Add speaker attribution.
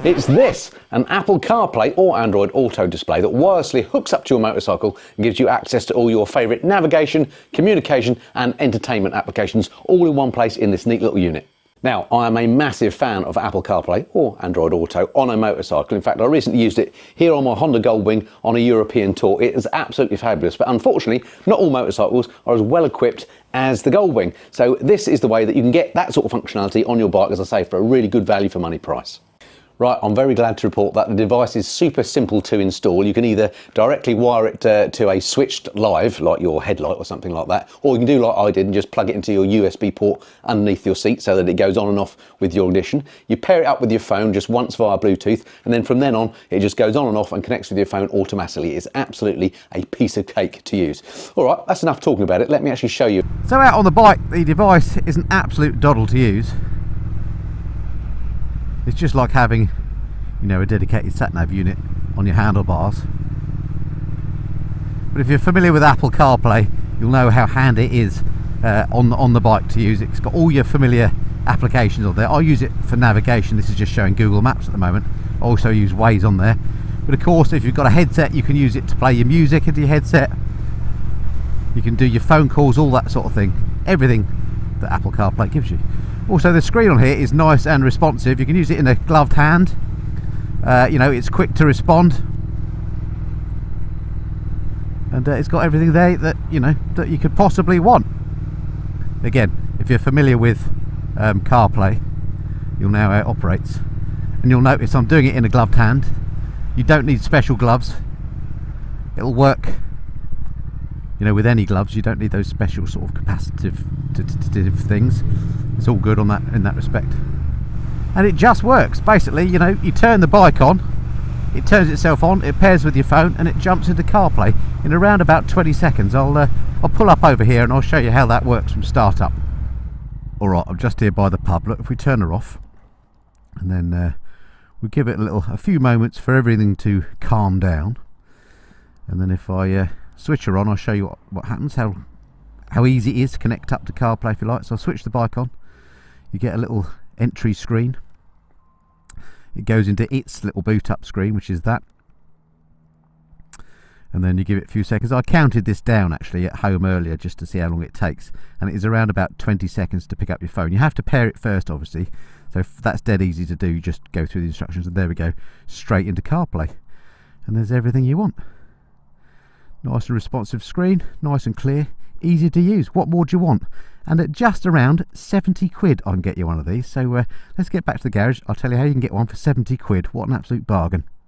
Speaker 1: It's this, an Apple CarPlay or Android Auto display that wirelessly hooks up to your motorcycle and gives you access to all your favourite navigation, communication and entertainment applications all in one place in this neat little unit. Now, I am a massive fan of Apple CarPlay or Android Auto on a motorcycle. In fact, I recently used it here on my Honda Goldwing on a European tour. It is absolutely fabulous, but unfortunately, not all motorcycles are as well equipped as the Goldwing. So this is the way that you can get that sort of functionality on your bike, as I say, for a really good value for money price. Right, I'm very glad to report that the device is super simple to install. You can either directly wire it to a switched live, like your headlight or something like that, or you can do like I did and just plug it into your USB port underneath your seat so that it goes on and off with your ignition. You pair it up with your phone just once via Bluetooth, and then from then on, it just goes on and off and connects with your phone automatically. It's absolutely a piece of cake to use. All right, that's enough talking about it. Let me actually show you.
Speaker 2: So out on the bike, the device is an absolute doddle to use. It's just like having, you know, a dedicated sat-nav unit on your handlebars. But if you're familiar with Apple CarPlay, you'll know how handy it is on the bike to use. It's got all your familiar applications on there. I use it for navigation. This is just showing Google Maps at the moment. I also use Waze on there. But of course, if you've got a headset, you can use it to play your music into your headset. You can do your phone calls, all that sort of thing. Everything that Apple CarPlay gives you. Also, the screen on here is nice and responsive. You can use it in a gloved hand. You know, it's quick to respond, and it's got everything there that that you could possibly want. Again, if you're familiar with CarPlay, you'll know how it operates, and you'll notice I'm doing it in a gloved hand. You don't need special gloves. It'll work, you know, with any gloves. You don't need those special sort of capacitive things. It's all good on that in that respect. And it just works. Basically, you know, you turn the bike on, it turns itself on, it pairs with your phone, and it jumps into CarPlay in around about 20 seconds. I'll pull up over here and I'll show you how that works from start up. Alright, I'm just here by the pub. Look, if we turn her off, and then we give it a few moments for everything to calm down, and then if I switch her on, I'll show you what happens, how easy it is to connect up to CarPlay if you like. So I'll switch the bike on, you get a little entry screen. It goes into its little boot up screen, which is that, and then you give it a few seconds. I counted this down actually at home earlier just to see how long it takes, and it is around about 20 seconds to pick up your phone. You have to pair it first, obviously, so that's dead easy to do. You just go through the instructions and there we go, straight into CarPlay, and there's everything you want. Nice and responsive screen, nice and clear, easy to use. What more do you want? And at just around 70 quid I can get you one of these. So let's get back to the garage. I'll tell you how you can get one for 70 quid. What an absolute bargain.